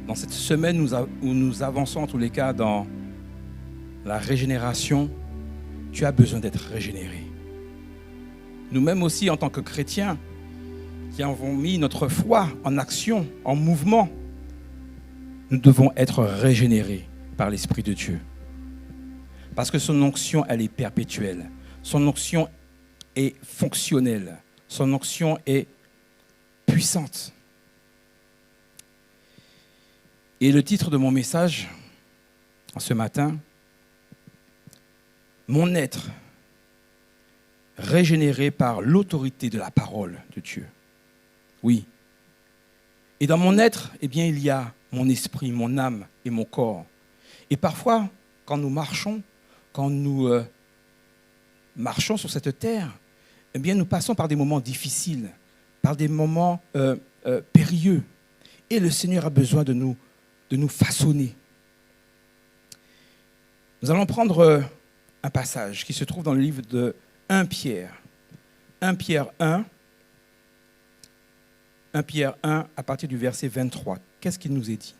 Dans cette semaine où nous avançons en tous les cas dans la régénération, tu as besoin d'être régénéré. Nous-mêmes aussi, en tant que chrétiens, qui avons mis notre foi en action, en mouvement, nous devons être régénérés par l'Esprit de Dieu. Parce que son onction, elle est perpétuelle. Son onction est fonctionnelle. Son onction est puissante. Et le titre de mon message, ce matin, mon être régénéré par l'autorité de la parole de Dieu. Oui. Et dans mon être, eh bien, il y a mon esprit, mon âme et mon corps. Et parfois, quand nous marchons sur cette terre, eh bien, nous passons par des moments difficiles, par des moments périlleux. Et le Seigneur a besoin de nous façonner. Nous allons prendre un passage qui se trouve dans le livre de 1 Pierre. 1 Pierre 1 à partir du verset 23. Qu'est-ce qu'il nous est dit?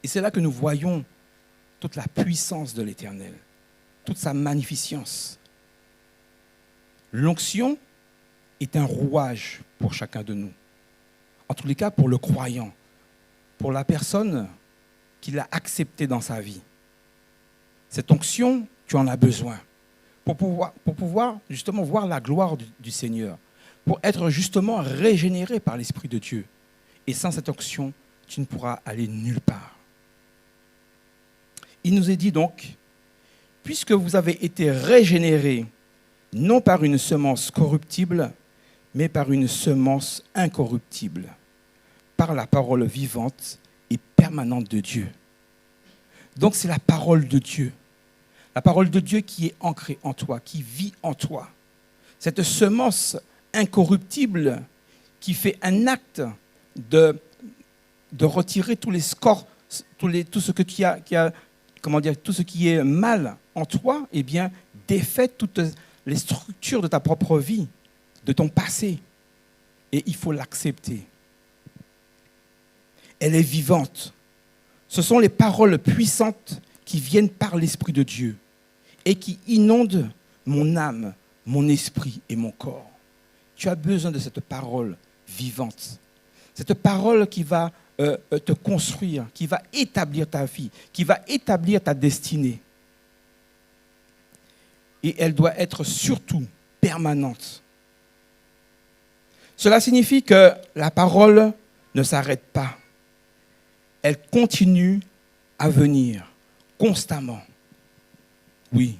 Et c'est là que nous voyons toute la puissance de l'Éternel, toute sa magnificence. L'onction est un rouage pour chacun de nous. En tous les cas, pour le croyant, pour la personne qui l'a acceptée dans sa vie. Cette onction, tu en as besoin pour pouvoir justement voir la gloire du Seigneur, pour être justement régénéré par l'Esprit de Dieu. Et sans cette onction, tu ne pourras aller nulle part. Il nous est dit donc, puisque vous avez été régénérés, non par une semence corruptible, mais par une semence incorruptible, par la parole vivante et permanente de Dieu. Donc c'est la parole de Dieu. La parole de Dieu qui est ancrée en toi, qui vit en toi. Cette semence incorruptible qui fait un acte de retirer tous les scores, tout ce qui est mal en toi, eh bien, défait toutes les structures de ta propre vie, de ton passé. Et il faut l'accepter. Elle est vivante. Ce sont les paroles puissantes qui viennent par l'Esprit de Dieu et qui inondent mon âme, mon esprit et mon corps. Tu as besoin de cette parole vivante. Cette parole qui va te construire, qui va établir ta vie, qui va établir ta destinée. Et elle doit être surtout permanente. Cela signifie que la parole ne s'arrête pas. Elle continue à venir constamment. Oui,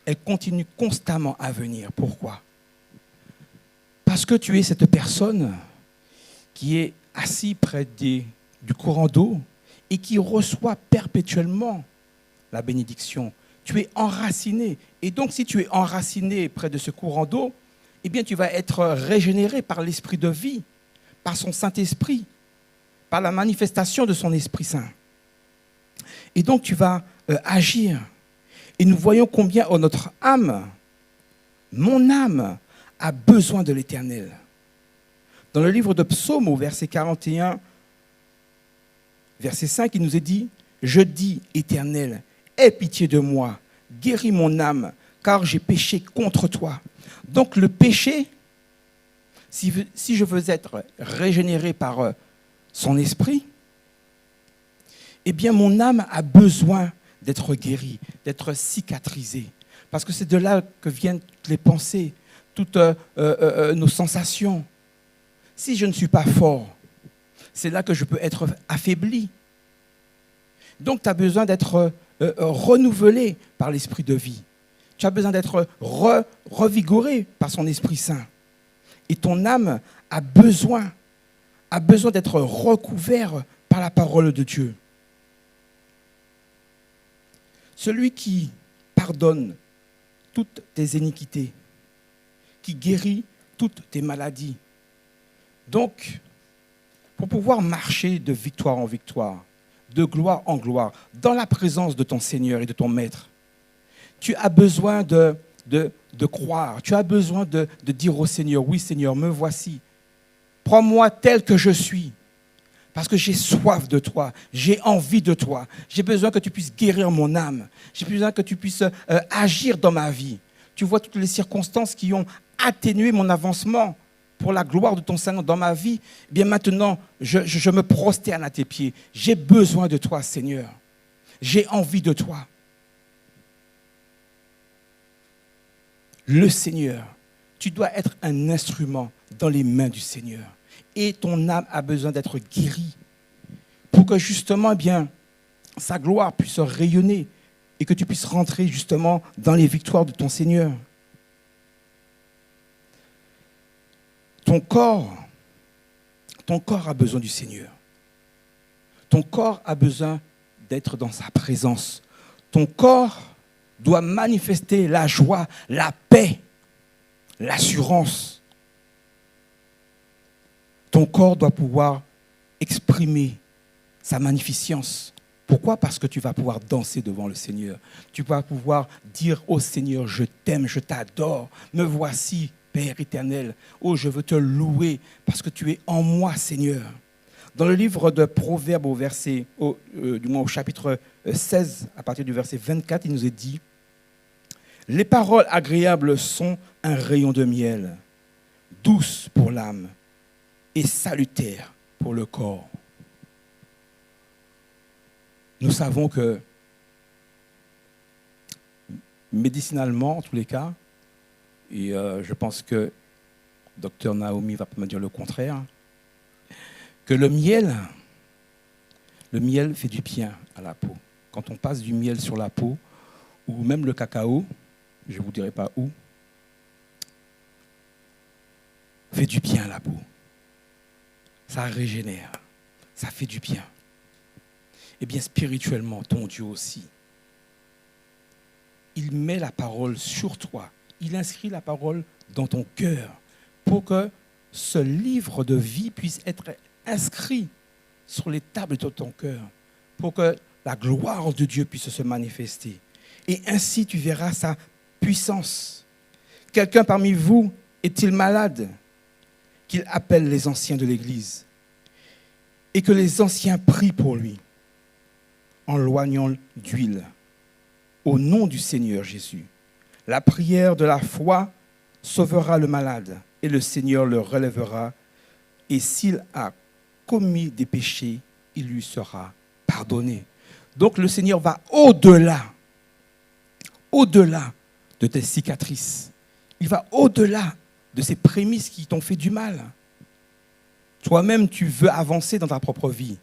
elle continue constamment à venir. Pourquoi? Parce que tu es cette personne qui est assise près du courant d'eau et qui reçoit perpétuellement la bénédiction. Tu es enraciné. Et donc, si tu es enraciné près de ce courant d'eau, eh bien, tu vas être régénéré par l'Esprit de vie, par son Saint-Esprit, par la manifestation de son Esprit Saint. Et donc, tu vas agir. Et nous voyons combien notre âme, mon âme, a besoin de l'Éternel. Dans le livre de Psaume, au verset 41, verset 5, il nous est dit « Je dis, Éternel, aie pitié de moi, guéris mon âme, car j'ai péché contre toi. » Donc le péché, si je veux être régénéré par son esprit, eh bien mon âme a besoin d'être guérie, d'être cicatrisée. Parce que c'est de là que viennent toutes les pensées, toutes nos sensations. Si je ne suis pas fort, c'est là que je peux être affaibli. Donc tu as besoin d'être renouvelé par l'esprit de vie. Tu as besoin d'être revigoré par son Esprit Saint. Et ton âme a besoin d'être recouvert par la parole de Dieu. Celui qui pardonne toutes tes iniquités, qui guérit toutes tes maladies. Donc, pour pouvoir marcher de victoire en victoire, de gloire en gloire, dans la présence de ton Seigneur et de ton Maître, tu as besoin de croire, tu as besoin de dire au Seigneur, oui Seigneur, me voici, prends-moi tel que je suis. Parce que j'ai soif de toi, j'ai envie de toi. J'ai besoin que tu puisses guérir mon âme. J'ai besoin que tu puisses agir dans ma vie. Tu vois toutes les circonstances qui ont atténué mon avancement pour la gloire de ton Seigneur dans ma vie. Eh bien maintenant, je me prosterne à tes pieds. J'ai besoin de toi, Seigneur. J'ai envie de toi. Le Seigneur, tu dois être un instrument dans les mains du Seigneur. Et ton âme a besoin d'être guérie pour que justement, eh bien, sa gloire puisse rayonner et que tu puisses rentrer justement dans les victoires de ton Seigneur. Ton corps a besoin du Seigneur. Ton corps a besoin d'être dans sa présence. Ton corps doit manifester la joie, la paix, l'assurance. Ton corps doit pouvoir exprimer sa magnificence. Pourquoi ? Parce que tu vas pouvoir danser devant le Seigneur. Tu vas pouvoir dire au Seigneur, je t'aime, je t'adore, me voici, Père éternel. Oh, je veux te louer parce que tu es en moi, Seigneur. Dans le livre de Proverbes, au chapitre 16, à partir du verset 24, il nous est dit « Les paroles agréables sont un rayon de miel, douces pour l'âme et salutaires pour le corps. » Nous savons que, médicinalement, en tous les cas, et je pense que Dr Naomi va pas me dire le contraire, que le miel fait du bien à la peau. Quand on passe du miel sur la peau, ou même le cacao, je ne vous dirai pas où, fait du bien à la peau. Ça régénère, ça fait du bien. Et bien spirituellement, ton Dieu aussi. Il met la parole sur toi. Il inscrit la parole dans ton cœur pour que ce livre de vie puisse être inscrit sur les tables de ton cœur, pour que la gloire de Dieu puisse se manifester. Et ainsi, tu verras sa puissance. Quelqu'un parmi vous est-il malade? Qu'il appelle les anciens de l'Église et que les anciens prient pour lui en loignant d'huile au nom du Seigneur Jésus. La prière de la foi sauvera le malade et le Seigneur le relèvera. Et s'il a commis des péchés, il lui sera pardonné. Donc le Seigneur va au-delà de tes cicatrices. Il va au-delà de ces prémices qui t'ont fait du mal. Toi-même, tu veux avancer dans ta propre vie,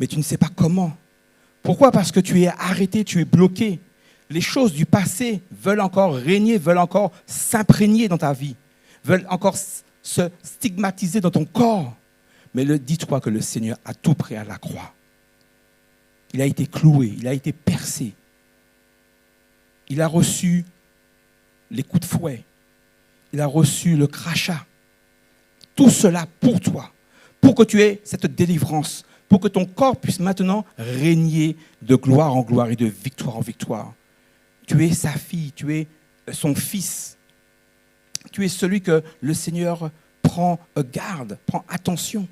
mais tu ne sais pas comment. Pourquoi ? Parce que tu es arrêté, tu es bloqué. Les choses du passé veulent encore régner, veulent encore s'imprégner dans ta vie, veulent encore se stigmatiser dans ton corps. Mais dis-toi que le Seigneur a tout pris à la croix. Il a été cloué, il a été percé. Il a reçu les coups de fouet. Il a reçu le crachat. Tout cela pour toi, pour que tu aies cette délivrance, pour que ton corps puisse maintenant régner de gloire en gloire et de victoire en victoire. Tu es sa fille, tu es son fils. Tu es celui que le Seigneur prend garde, prend attention.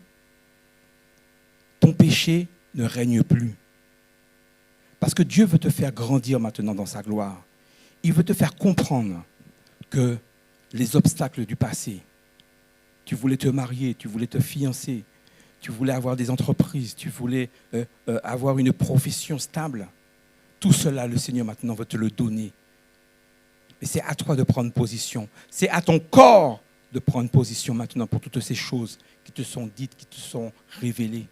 Ton péché ne règne plus. Parce que Dieu veut te faire grandir maintenant dans sa gloire. Il veut te faire comprendre que les obstacles du passé, tu voulais te marier, tu voulais te fiancer, tu voulais avoir des entreprises, tu voulais avoir une profession stable. Tout cela, le Seigneur maintenant veut te le donner. Mais c'est à toi de prendre position. C'est à ton corps de prendre position maintenant pour toutes ces choses qui te sont dites, qui te sont révélées.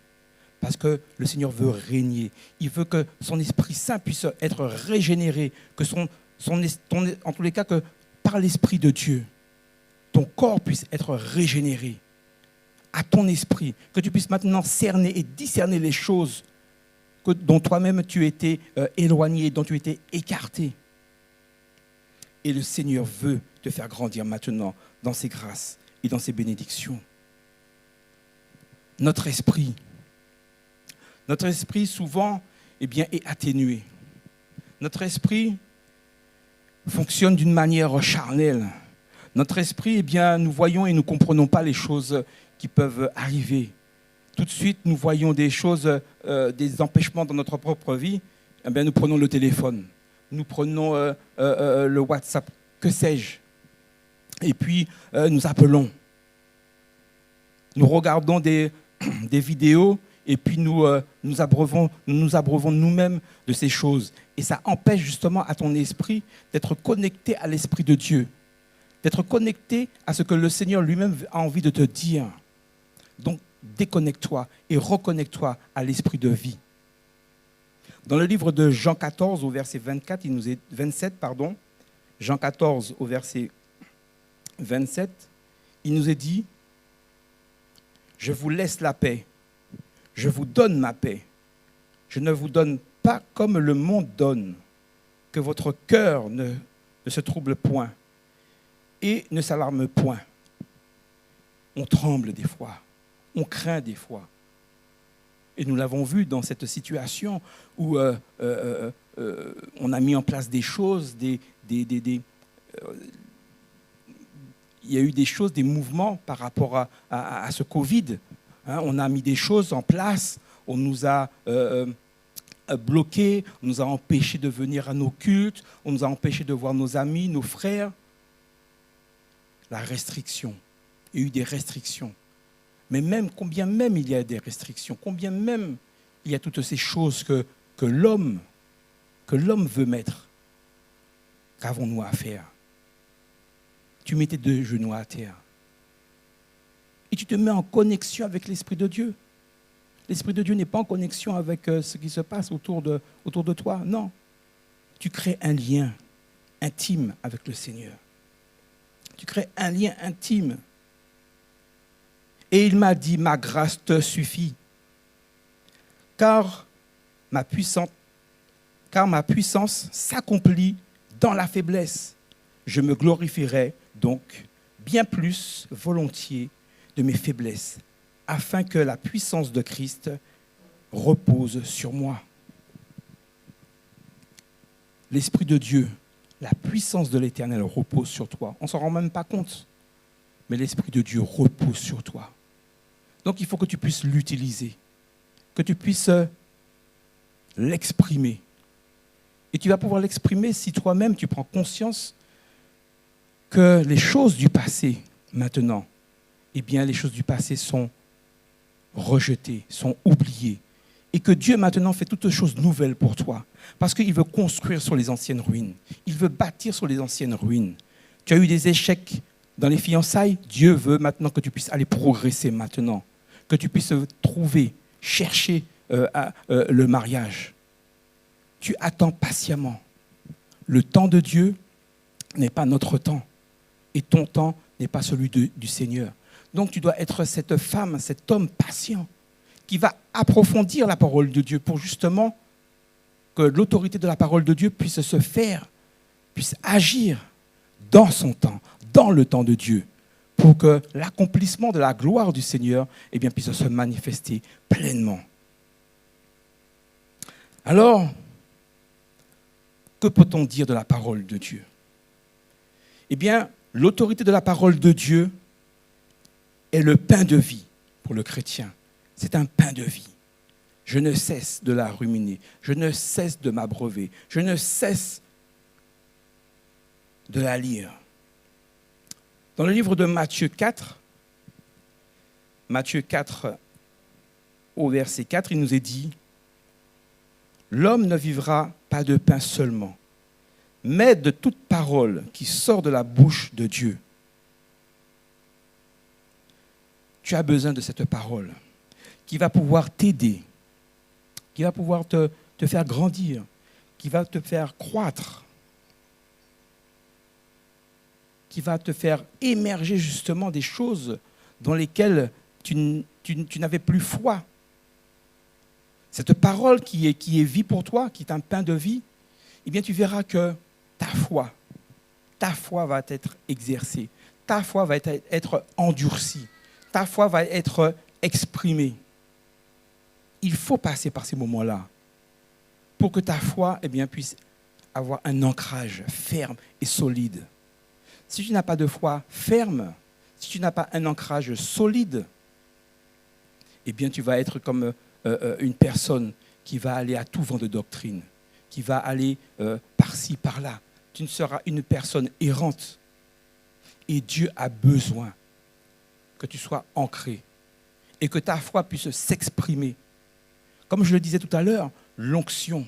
Parce que le Seigneur veut régner. Il veut que son Esprit Saint puisse être régénéré. Que en tous les cas, que par l'Esprit de Dieu, ton corps puisse être régénéré à ton esprit. Que tu puisses maintenant cerner et discerner les choses dont toi-même tu étais éloigné, dont tu étais écarté. Et le Seigneur veut te faire grandir maintenant dans ses grâces et dans ses bénédictions. Notre esprit souvent est atténué. Notre esprit fonctionne d'une manière charnelle. Notre esprit, nous voyons et nous ne comprenons pas les choses qui peuvent arriver. tout de suite nous voyons des choses, des empêchements dans notre propre vie, eh bien, nous prenons le téléphone, nous prenons le WhatsApp, que sais-je. Et puis, nous appelons. Nous regardons des vidéos et puis nous nous abreuvons nous-mêmes de ces choses. Et ça empêche justement à ton esprit d'être connecté à l'Esprit de Dieu, d'être connecté à ce que le Seigneur lui-même a envie de te dire. Donc, déconnecte-toi et reconnecte-toi à l'Esprit de vie. Dans le livre de Jean 14, au verset 27, Jean 14, au verset 27, il nous est dit « Je vous laisse la paix, je vous donne ma paix. Je ne vous donne pas comme le monde donne, que votre cœur ne se trouble point et ne s'alarme point. » On tremble des fois, on craint des fois. Et nous l'avons vu dans cette situation où on a mis en place des choses, il y a eu des choses, des mouvements par rapport à ce Covid. Hein, on a mis des choses en place, on nous a bloqués, on nous a empêchés de venir à nos cultes, on nous a empêchés de voir nos amis, nos frères. La restriction, il y a eu des restrictions. Mais même, combien même il y a des restrictions, combien même il y a toutes ces choses que l'homme veut mettre, qu'avons-nous à faire? Tu mets tes deux genoux à terre et tu te mets en connexion avec l'Esprit de Dieu. L'Esprit de Dieu n'est pas en connexion avec ce qui se passe autour de toi, non. Tu crées un lien intime avec le Seigneur. Tu crées un lien intime. Et il m'a dit, ma grâce te suffit, car ma puissance s'accomplit dans la faiblesse. Je me glorifierai donc bien plus volontiers de mes faiblesses, afin que la puissance de Christ repose sur moi. L'Esprit de Dieu, la puissance de l'Éternel repose sur toi. On ne s'en rend même pas compte, mais l'Esprit de Dieu repose sur toi. Donc il faut que tu puisses l'utiliser, que tu puisses l'exprimer. Et tu vas pouvoir l'exprimer si toi-même tu prends conscience que les choses du passé, maintenant, eh bien les choses du passé sont rejetées, sont oubliées. Et que Dieu maintenant fait toutes choses nouvelles pour toi. Parce qu'il veut construire sur les anciennes ruines. Il veut bâtir sur les anciennes ruines. Tu as eu des échecs dans les fiançailles. Dieu veut maintenant que tu puisses aller progresser maintenant. Que tu puisses trouver, chercher le mariage. Tu attends patiemment. Le temps de Dieu n'est pas notre temps. Et ton temps n'est pas celui du Seigneur. Donc tu dois être cette femme, cet homme patient qui va approfondir la parole de Dieu pour justement que l'autorité de la parole de Dieu puisse se faire, puisse agir dans son temps, dans le temps de Dieu, pour que l'accomplissement de la gloire du Seigneur eh bien, puisse se manifester pleinement. Alors, que peut-on dire de la parole de Dieu? Eh bien, l'autorité de la parole de Dieu est le pain de vie pour le chrétien. C'est un pain de vie. Je ne cesse de la ruminer, je ne cesse de m'abreuver, je ne cesse de la lire. Dans le livre de Matthieu 4, au verset 4, il nous est dit « L'homme ne vivra pas de pain seulement, mais de toute parole qui sort de la bouche de Dieu. » Tu as besoin de cette parole qui va pouvoir t'aider, qui va pouvoir te faire grandir, qui va te faire croître, qui va te faire émerger justement des choses dans lesquelles tu n'avais plus foi. Cette parole qui est vie pour toi, qui est un pain de vie, eh bien tu verras que ta foi va être exercée, ta foi va être endurcie, ta foi va être exprimée. Il faut passer par ces moments-là pour que ta foi eh bien, puisse avoir un ancrage ferme et solide. Si tu n'as pas de foi ferme, si tu n'as pas un ancrage solide, eh bien tu vas être comme une personne qui va aller à tout vent de doctrine, qui va aller par-ci, par-là. Tu ne seras une personne errante. Et Dieu a besoin que tu sois ancré et que ta foi puisse s'exprimer. Comme je le disais tout à l'heure, l'onction.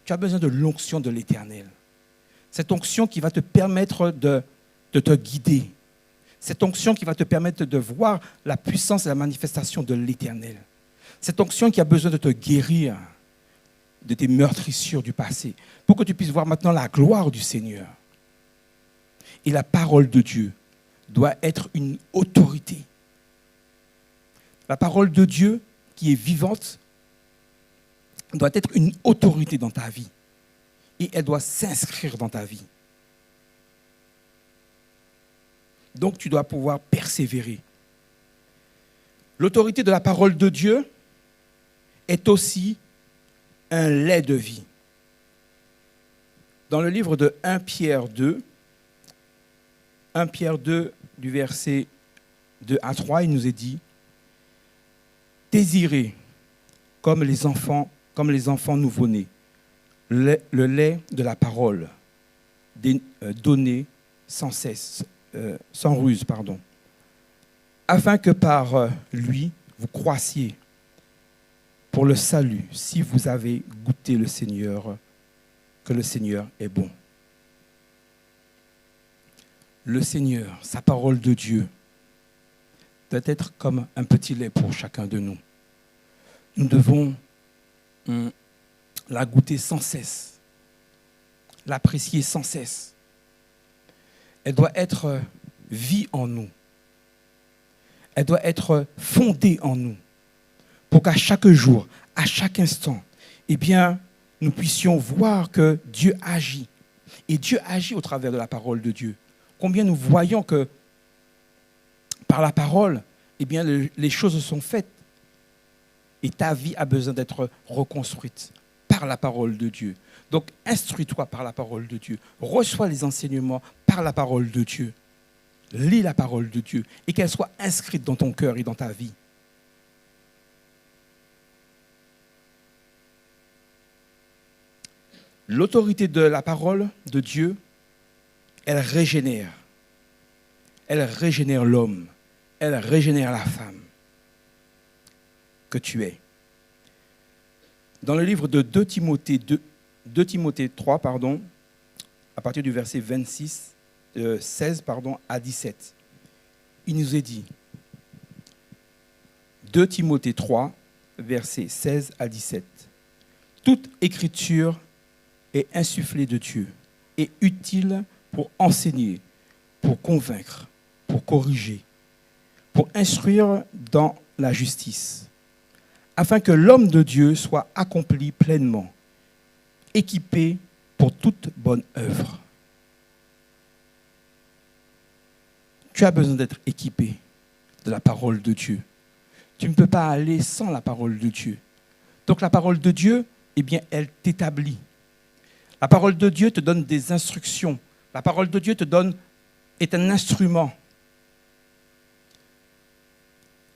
Tu as besoin de l'onction de l'Éternel. Cette onction qui va te permettre de te guider. Cette onction qui va te permettre de voir la puissance et la manifestation de l'Éternel. Cette onction qui a besoin de te guérir de tes meurtrissures du passé, pour que tu puisses voir maintenant la gloire du Seigneur. Et la parole de Dieu doit être une autorité. La parole de Dieu qui est vivante doit être une autorité dans ta vie. Et elle doit s'inscrire dans ta vie. Donc tu dois pouvoir persévérer. L'autorité de la parole de Dieu est aussi un lait de vie. Dans le livre de 1 Pierre 2, 1 Pierre 2, du verset 2 à 3, il nous est dit « Désirez, comme les enfants nouveau-nés, le lait de la parole, donné sans cesse, sans ruse, afin que par lui, vous croissiez pour le salut, si vous avez goûté le Seigneur, que le Seigneur est bon. » Le Seigneur, sa parole de Dieu, doit être comme un petit lait pour chacun de nous. Nous devons la goûter sans cesse, l'apprécier sans cesse. Elle doit être vie en nous. Elle doit être fondée en nous pour qu'à chaque jour, à chaque instant, eh bien, nous puissions voir que Dieu agit. Et Dieu agit au travers de la parole de Dieu. Combien nous voyons que par la parole, eh bien, les choses sont faites. Et ta vie a besoin d'être reconstruite par la parole de Dieu. Donc, instruis-toi par la parole de Dieu. Reçois les enseignements par la parole de Dieu. Lis la parole de Dieu et qu'elle soit inscrite dans ton cœur et dans ta vie. L'autorité de la parole de Dieu, elle régénère. Elle régénère l'homme. Elle régénère la femme que tu es. Dans le livre de 2 Timothée 3, à partir du verset 16 à 17, il nous est dit, 2 Timothée 3, versets 16 à 17, « Toute écriture est insufflée de Dieu et utile pour enseigner, pour convaincre, pour corriger, pour instruire dans la justice, afin que l'homme de Dieu soit accompli pleinement, équipé pour toute bonne œuvre. » Tu as besoin d'être équipé de la parole de Dieu. Tu ne peux pas aller sans la parole de Dieu. Donc la parole de Dieu, eh bien, elle t'établit. La parole de Dieu te donne des instructions. La parole de Dieu est un instrument.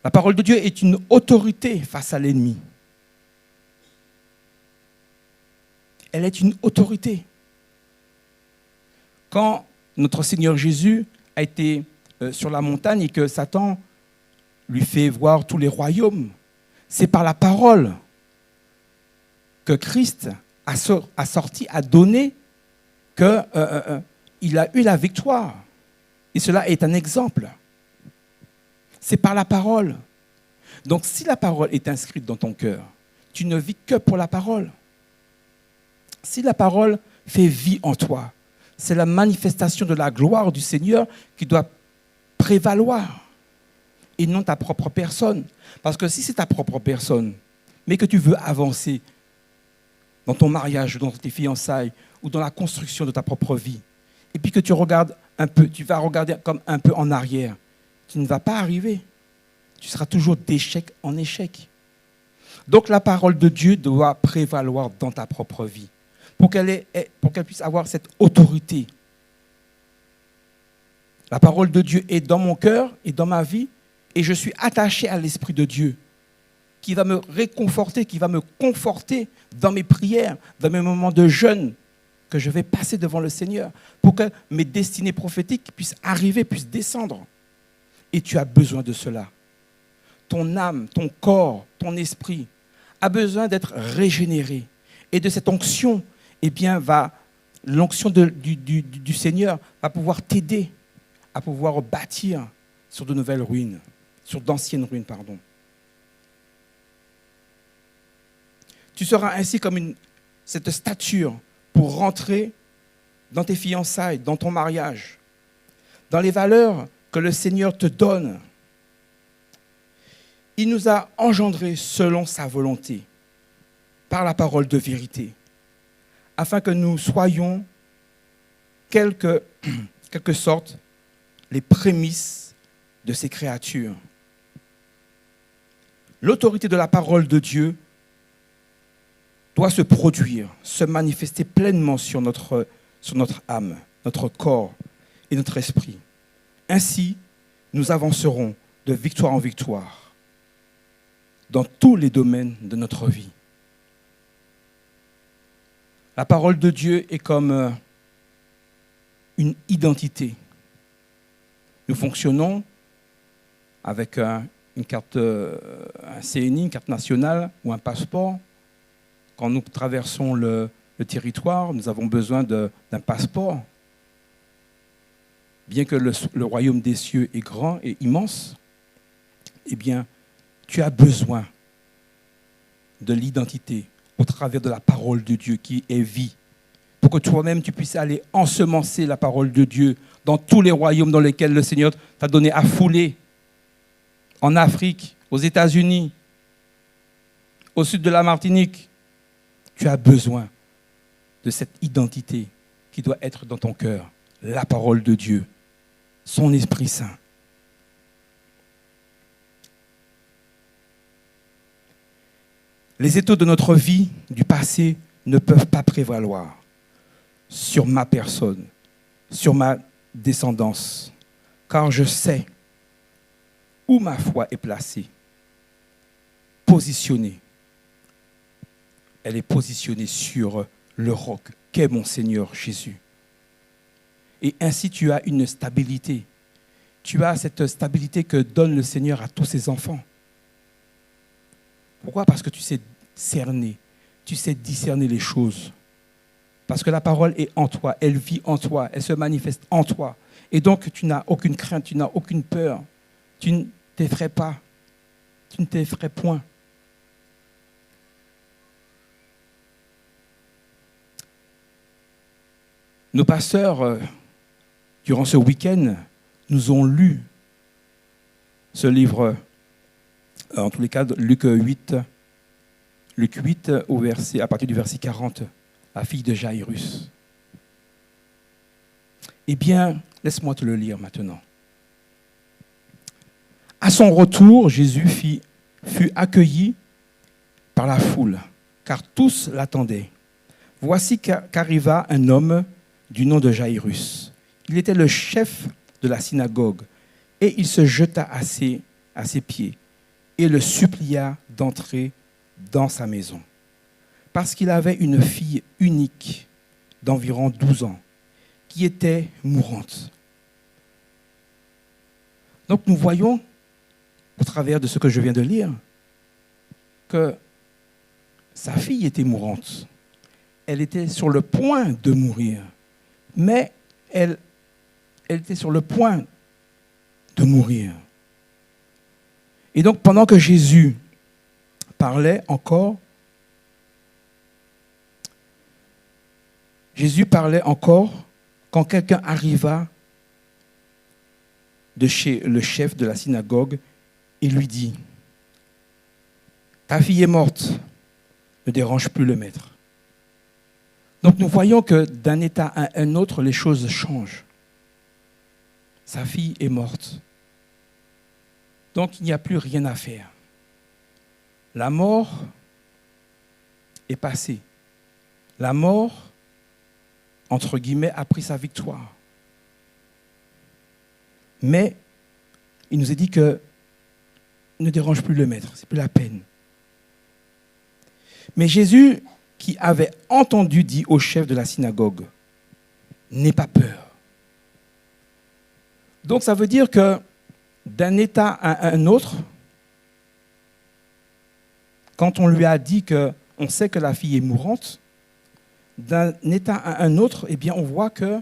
La parole de Dieu est une autorité face à l'ennemi. Elle est une autorité. Quand notre Seigneur Jésus a été sur la montagne et que Satan lui fait voir tous les royaumes, c'est par la parole que Christ a donné qu'il a eu la victoire. Et cela est un exemple. C'est par la parole. Donc si la parole est inscrite dans ton cœur, tu ne vis que pour la parole. Si la parole fait vie en toi, c'est la manifestation de la gloire du Seigneur qui doit prévaloir et non ta propre personne. Parce que si c'est ta propre personne, mais que tu veux avancer dans ton mariage, dans tes fiançailles ou dans la construction de ta propre vie, et puis que tu regardes un peu, tu vas regarder comme un peu en arrière, tu ne vas pas arriver. Tu seras toujours d'échec en échec. Donc la parole de Dieu doit prévaloir dans ta propre vie pour qu'elle puisse avoir cette autorité. La parole de Dieu est dans mon cœur et dans ma vie et je suis attaché à l'Esprit de Dieu. qui va me réconforter, qui va me conforter dans mes prières, dans mes moments de jeûne que je vais passer devant le Seigneur pour que mes destinées prophétiques puissent arriver, puissent descendre. Et tu as besoin de cela. Ton âme, ton corps, ton esprit a besoin d'être régénéré. Et de cette onction, eh bien, l'onction du Seigneur va pouvoir t'aider à pouvoir bâtir sur de nouvelles ruines, sur d'anciennes ruines, pardon. Tu seras ainsi comme cette stature pour rentrer dans tes fiançailles, dans ton mariage, dans les valeurs que le Seigneur te donne. Il nous a engendrés selon sa volonté, par la parole de vérité, afin que nous soyons quelque sorte les prémices de ces créatures. L'autorité de la parole de Dieu doit se produire, se manifester pleinement sur notre âme, notre corps et notre esprit. Ainsi, nous avancerons de victoire en victoire dans tous les domaines de notre vie. La parole de Dieu est comme une identité. Nous fonctionnons avec une carte, un CNI, une carte nationale ou un passeport. Quand nous traversons le territoire, nous avons besoin d'un passeport. Bien que le royaume des cieux est grand et immense, eh bien, tu as besoin de l'identité au travers de la parole de Dieu qui est vie, pour que toi-même tu puisses aller ensemencer la parole de Dieu dans tous les royaumes dans lesquels le Seigneur t'a donné à fouler, en Afrique, aux États-Unis, au sud de la Martinique. Tu as besoin de cette identité qui doit être dans ton cœur, la parole de Dieu, son Esprit Saint. Les étaux de notre vie, du passé, ne peuvent pas prévaloir sur ma personne, sur ma descendance, car je sais où ma foi est placée, positionnée. Elle est positionnée sur le roc qu'est mon Seigneur Jésus. Et ainsi tu as une stabilité. Tu as cette stabilité que donne le Seigneur à tous ses enfants. Pourquoi ? Parce que tu sais cerner, tu sais discerner les choses. Parce que la parole est en toi, elle vit en toi, elle se manifeste en toi. Et donc tu n'as aucune crainte, tu n'as aucune peur. Tu ne t'effraies pas, tu ne t'effraies point. Nos pasteurs, durant ce week-end, nous ont lu ce livre, en tous les cas, Luc 8, à partir du verset 40, la fille de Jaïrus. Eh bien, laisse-moi te le lire maintenant. À son retour, Jésus fut accueilli par la foule, car tous l'attendaient. Voici qu'arriva un homme du nom de Jaïrus. Il était le chef de la synagogue, et il se jeta à ses pieds et le supplia d'entrer dans sa maison, parce qu'il avait une fille unique d'environ 12 ans, qui était mourante. Donc nous voyons, au travers de ce que je viens de lire, que sa fille était mourante. Elle était sur le point de mourir, mais elle était sur le point de mourir. Et donc pendant que Jésus parlait encore, quand quelqu'un arriva de chez le chef de la synagogue et lui dit « Ta fille est morte, ne dérange plus le maître. » Donc nous voyons que d'un état à un autre, les choses changent. Sa fille est morte. Donc il n'y a plus rien à faire. La mort est passée. La mort, entre guillemets, a pris sa victoire. Mais il nous est dit que ne dérange plus le maître, c'est plus la peine. Mais Jésus, qui avait entendu, dit au chef de la synagogue, « N'aie pas peur. » Donc ça veut dire que d'un état à un autre, quand on lui a dit qu'on sait que la fille est mourante, d'un état à un autre, eh bien, on voit que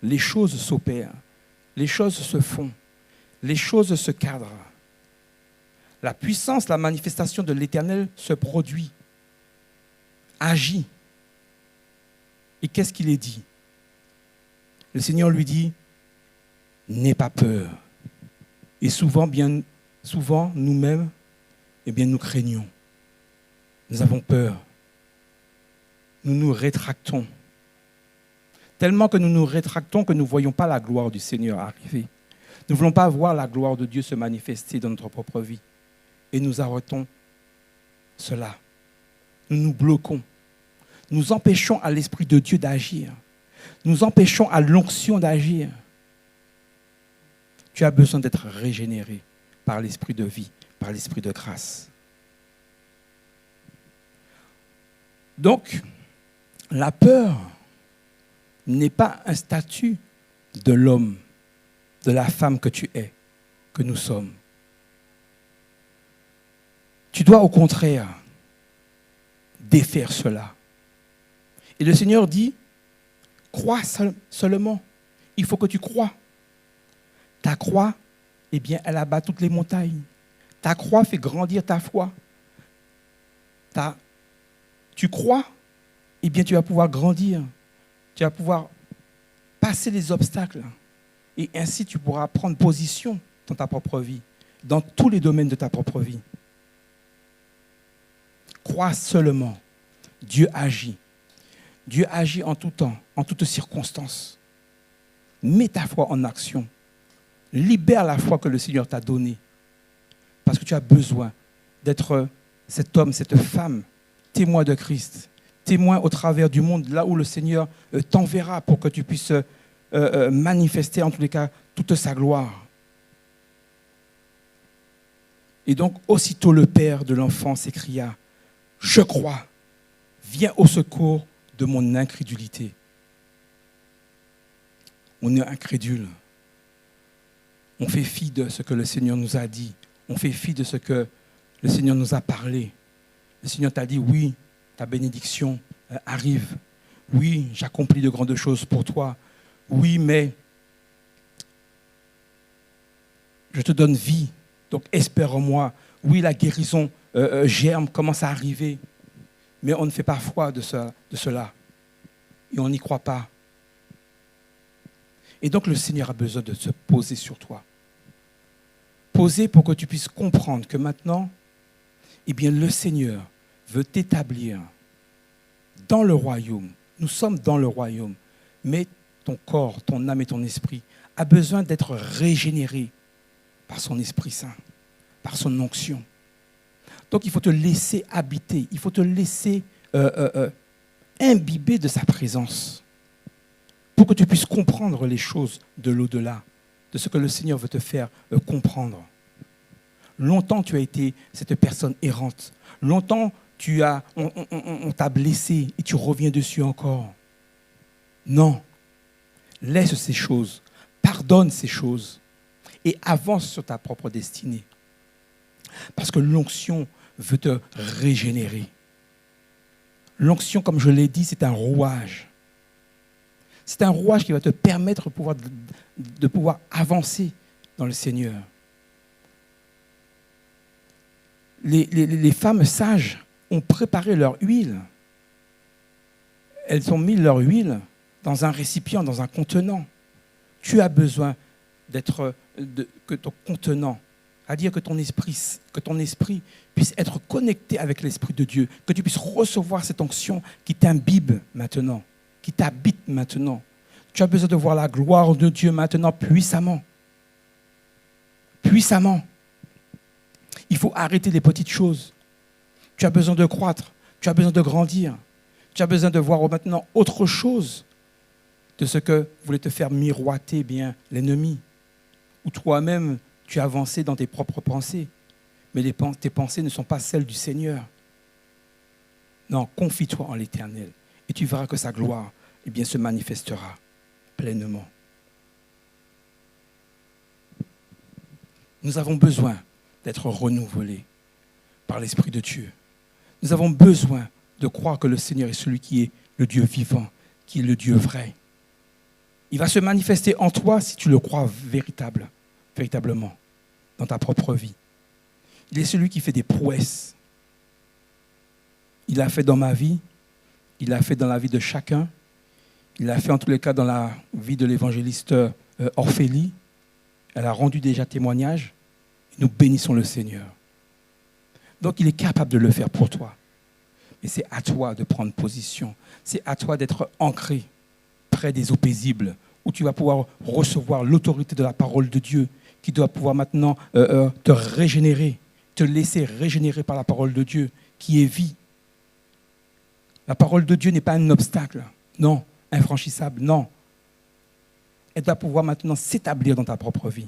les choses s'opèrent, les choses se font, les choses se cadrent. La puissance, la manifestation de l'Éternel se produit, agit. Et qu'est-ce qu'il est dit? Le Seigneur lui dit, « N'aie pas peur. » Et souvent, nous-mêmes, eh bien, nous craignons. Nous avons peur. Nous nous rétractons. Tellement que nous nous rétractons que nous ne voyons pas la gloire du Seigneur arriver. Nous ne voulons pas voir la gloire de Dieu se manifester dans notre propre vie. Et nous arrêtons cela. Nous nous bloquons. Nous empêchons à l'Esprit de Dieu d'agir. Nous empêchons à l'onction d'agir. Tu as besoin d'être régénéré par l'Esprit de vie, par l'Esprit de grâce. Donc, la peur n'est pas un statut de l'homme, de la femme que tu es, que nous sommes. Tu dois au contraire défaire cela. Et le Seigneur dit, crois seulement. Il faut que tu crois. Ta croix, eh bien, elle abat toutes les montagnes. Ta croix fait grandir ta foi. Tu crois, eh bien, tu vas pouvoir grandir. Tu vas pouvoir passer les obstacles. Et ainsi, tu pourras prendre position dans ta propre vie, dans tous les domaines de ta propre vie. Crois seulement. Dieu agit. Dieu agit en tout temps, en toutes circonstances. Mets ta foi en action. Libère la foi que le Seigneur t'a donnée. Parce que tu as besoin d'être cet homme, cette femme, témoin de Christ, témoin au travers du monde, là où le Seigneur t'enverra pour que tu puisses manifester en tous les cas toute sa gloire. Et donc, aussitôt le père de l'enfant s'écria, « Je crois, viens au secours de mon incrédulité. » On est incrédule. On fait fi de ce que le Seigneur nous a dit. On fait fi de ce que le Seigneur nous a parlé. Le Seigneur t'a dit, oui, ta bénédiction arrive. Oui, j'accomplis de grandes choses pour toi. Oui, mais je te donne vie. Donc espère en moi. Oui, la guérison germe, commence à arriver. Mais on ne fait pas foi de cela. Et on n'y croit pas. Et donc le Seigneur a besoin de se poser sur toi. Poser pour que tu puisses comprendre que maintenant, eh bien, le Seigneur veut t'établir dans le royaume. Nous sommes dans le royaume. Mais ton corps, ton âme et ton esprit a besoin d'être régénéré par son Esprit Saint, par son onction. Donc il faut te laisser habiter, il faut te laisser imbiber de sa présence pour que tu puisses comprendre les choses de l'au-delà, de ce que le Seigneur veut te faire comprendre. Longtemps tu as été cette personne errante. Longtemps on t'a blessé et tu reviens dessus encore. Non. Laisse ces choses. Pardonne ces choses. Et avance sur ta propre destinée. Parce que l'onction veut te régénérer. L'onction, comme je l'ai dit, c'est un rouage. C'est un rouage qui va te permettre de pouvoir avancer dans le Seigneur. Les femmes sages ont préparé leur huile. Elles ont mis leur huile dans un récipient, dans un contenant. Tu as besoin que ton contenant, c'est-à-dire que ton esprit puisse être connecté avec l'Esprit de Dieu, que tu puisses recevoir cette onction qui t'imbibe maintenant, qui t'habite maintenant. Tu as besoin de voir la gloire de Dieu maintenant puissamment. Puissamment. Il faut arrêter les petites choses. Tu as besoin de croître, tu as besoin de grandir. Tu as besoin de voir maintenant autre chose de ce que voulait te faire miroiter bien l'ennemi. Ou toi-même, tu avançais dans tes propres pensées. Mais tes pensées ne sont pas celles du Seigneur. Non, confie-toi en l'Éternel et tu verras que sa gloire se manifestera pleinement. Nous avons besoin d'être renouvelés par l'Esprit de Dieu. Nous avons besoin de croire que le Seigneur est celui qui est le Dieu vivant, qui est le Dieu vrai. Il va se manifester en toi si tu le crois véritablement, dans ta propre vie. Il est celui qui fait des prouesses. Il l'a fait dans ma vie, il l'a fait dans la vie de chacun, il l'a fait en tous les cas dans la vie de l'évangéliste Orphélie. Elle a rendu déjà témoignage. Nous bénissons le Seigneur. Donc il est capable de le faire pour toi. Mais c'est à toi de prendre position. C'est à toi d'être ancré près des eaux paisibles, où tu vas pouvoir recevoir l'autorité de la parole de Dieu, qui doit pouvoir maintenant te régénérer, te laisser régénérer par la parole de Dieu, qui est vie. La parole de Dieu n'est pas un obstacle, non, infranchissable, non. Elle doit pouvoir maintenant s'établir dans ta propre vie,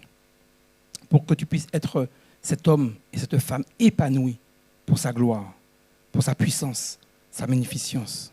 pour que tu puisses être cet homme et cette femme épanouis pour sa gloire, pour sa puissance, sa magnificence.